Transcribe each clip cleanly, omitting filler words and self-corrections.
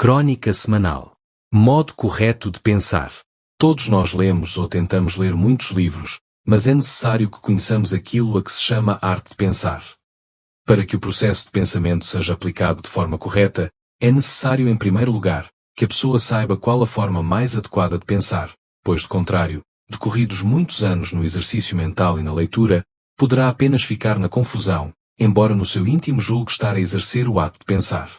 Crônica semanal. Modo correto de pensar. Todos nós lemos ou tentamos ler muitos livros, mas é necessário que conheçamos aquilo a que se chama arte de pensar. Para que o processo de pensamento seja aplicado de forma correta, é necessário, em primeiro lugar, que a pessoa saiba qual a forma mais adequada de pensar, pois, de contrário, decorridos muitos anos no exercício mental e na leitura, poderá apenas ficar na confusão, embora no seu íntimo julgue estar a exercer o ato de pensar.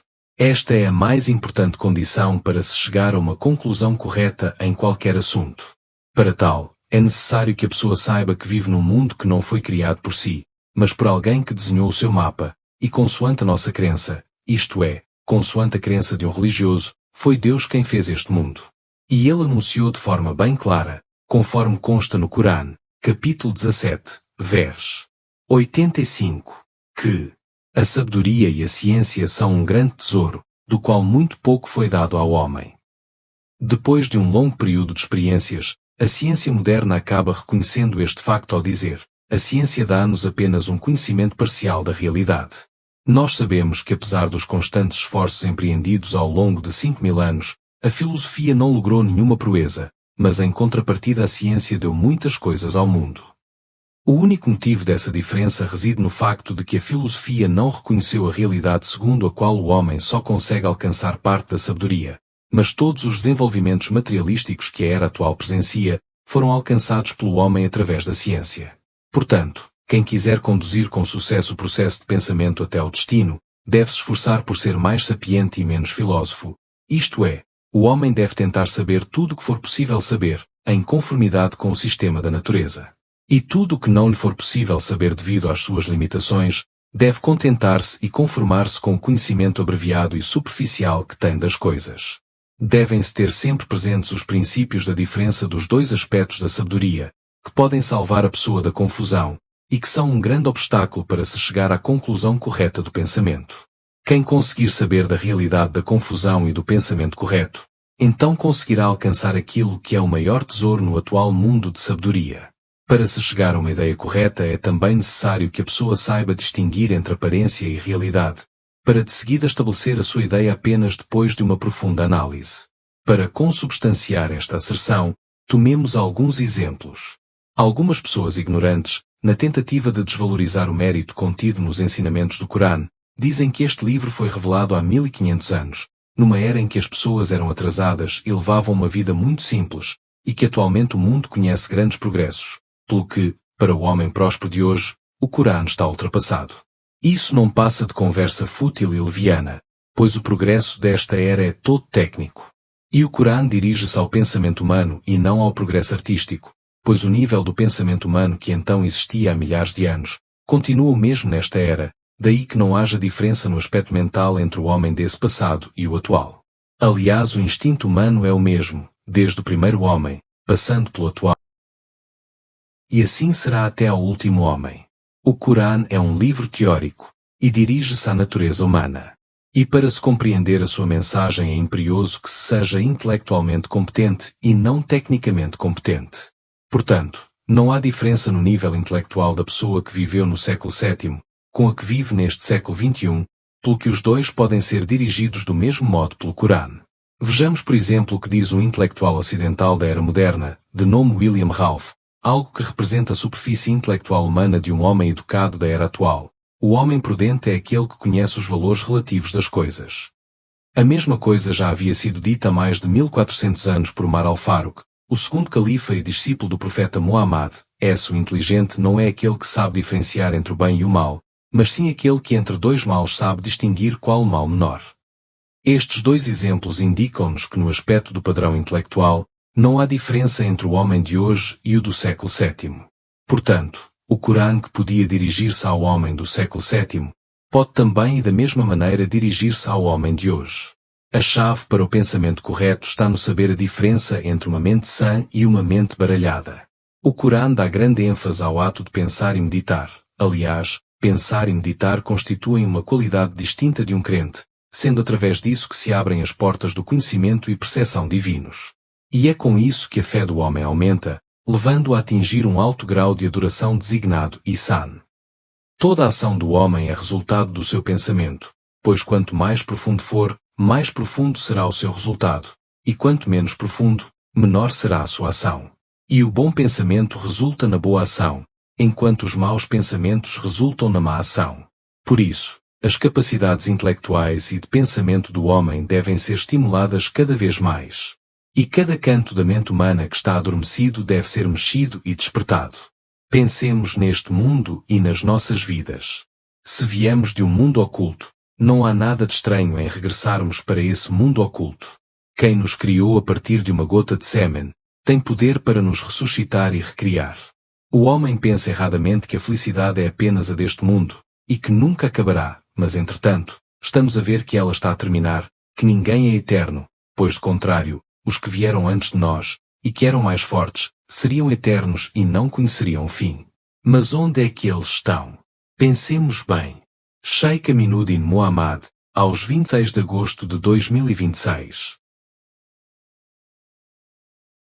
Esta é a mais importante condição para se chegar a uma conclusão correta em qualquer assunto. Para tal, é necessário que a pessoa saiba que vive num mundo que não foi criado por si, mas por alguém que desenhou o seu mapa, e consoante a nossa crença, isto é, consoante a crença de um religioso, foi Deus quem fez este mundo. E ele anunciou de forma bem clara, conforme consta no Corão, capítulo 17, vers. 85, que a sabedoria e a ciência são um grande tesouro, do qual muito pouco foi dado ao homem. Depois de um longo período de experiências, a ciência moderna acaba reconhecendo este facto ao dizer: a ciência dá-nos apenas um conhecimento parcial da realidade. Nós sabemos que, apesar dos constantes esforços empreendidos ao longo de 5.000 anos, a filosofia não logrou nenhuma proeza, mas em contrapartida a ciência deu muitas coisas ao mundo. O único motivo dessa diferença reside no facto de que a filosofia não reconheceu a realidade segundo a qual o homem só consegue alcançar parte da sabedoria, mas todos os desenvolvimentos materialísticos que a era atual presencia foram alcançados pelo homem através da ciência. Portanto, quem quiser conduzir com sucesso o processo de pensamento até ao destino, deve se esforçar por ser mais sapiente e menos filósofo. Isto é, o homem deve tentar saber tudo o que for possível saber, em conformidade com o sistema da natureza. E tudo o que não lhe for possível saber devido às suas limitações, deve contentar-se e conformar-se com o conhecimento abreviado e superficial que tem das coisas. Devem-se ter sempre presentes os princípios da diferença dos dois aspectos da sabedoria, que podem salvar a pessoa da confusão, e que são um grande obstáculo para se chegar à conclusão correta do pensamento. Quem conseguir saber da realidade da confusão e do pensamento correto, então conseguirá alcançar aquilo que é o maior tesouro no atual mundo de sabedoria. Para se chegar a uma ideia correta é também necessário que a pessoa saiba distinguir entre aparência e realidade, para de seguida estabelecer a sua ideia apenas depois de uma profunda análise. Para consubstanciar esta asserção, tomemos alguns exemplos. Algumas pessoas ignorantes, na tentativa de desvalorizar o mérito contido nos ensinamentos do Corão, dizem que este livro foi revelado há 1500 anos, numa era em que as pessoas eram atrasadas e levavam uma vida muito simples, e que atualmente o mundo conhece grandes progressos. Pelo que, para o homem próspero de hoje, o Corão está ultrapassado. Isso não passa de conversa fútil e leviana, pois o progresso desta era é todo técnico. E o Corão dirige-se ao pensamento humano e não ao progresso artístico, pois o nível do pensamento humano que então existia há milhares de anos, continua o mesmo nesta era, daí que não haja diferença no aspecto mental entre o homem desse passado e o atual. Aliás, o instinto humano é o mesmo, desde o primeiro homem, passando pelo atual. E assim será até ao último homem. O Corão é um livro teórico, e dirige-se à natureza humana. E para se compreender a sua mensagem é imperioso que se seja intelectualmente competente e não tecnicamente competente. Portanto, não há diferença no nível intelectual da pessoa que viveu no século VII, com a que vive neste século XXI, pelo que os dois podem ser dirigidos do mesmo modo pelo Corão. Vejamos por exemplo o que diz um intelectual ocidental da era moderna, de nome William Ralph, algo que representa a superfície intelectual humana de um homem educado da era atual. O homem prudente é aquele que conhece os valores relativos das coisas. A mesma coisa já havia sido dita há mais de 1400 anos por Umar al-Faruq, o segundo califa e discípulo do profeta Muhammad. O inteligente não é aquele que sabe diferenciar entre o bem e o mal, mas sim aquele que entre dois males sabe distinguir qual o mal menor. Estes dois exemplos indicam-nos que no aspecto do padrão intelectual, não há diferença entre o homem de hoje e o do século VII. Portanto, o Corão que podia dirigir-se ao homem do século VII, pode também e da mesma maneira dirigir-se ao homem de hoje. A chave para o pensamento correto está no saber a diferença entre uma mente sã e uma mente baralhada. O Corão dá grande ênfase ao ato de pensar e meditar. Aliás, pensar e meditar constituem uma qualidade distinta de um crente, sendo através disso que se abrem as portas do conhecimento e percepção divinos. E é com isso que a fé do homem aumenta, levando-o a atingir um alto grau de adoração designado ihsan. Toda a ação do homem é resultado do seu pensamento, pois quanto mais profundo for, mais profundo será o seu resultado, e quanto menos profundo, menor será a sua ação. E o bom pensamento resulta na boa ação, enquanto os maus pensamentos resultam na má ação. Por isso, as capacidades intelectuais e de pensamento do homem devem ser estimuladas cada vez mais. E cada canto da mente humana que está adormecido deve ser mexido e despertado. Pensemos neste mundo e nas nossas vidas. Se viemos de um mundo oculto, não há nada de estranho em regressarmos para esse mundo oculto. Quem nos criou a partir de uma gota de sêmen, tem poder para nos ressuscitar e recriar. O homem pensa erradamente que a felicidade é apenas a deste mundo, e que nunca acabará, mas entretanto, estamos a ver que ela está a terminar, que ninguém é eterno, pois de contrário, os que vieram antes de nós, e que eram mais fortes, seriam eternos e não conheceriam o fim. Mas onde é que eles estão? Pensemos bem. Sheikh Aminuddin Muhammad, aos 26 de agosto de 2026.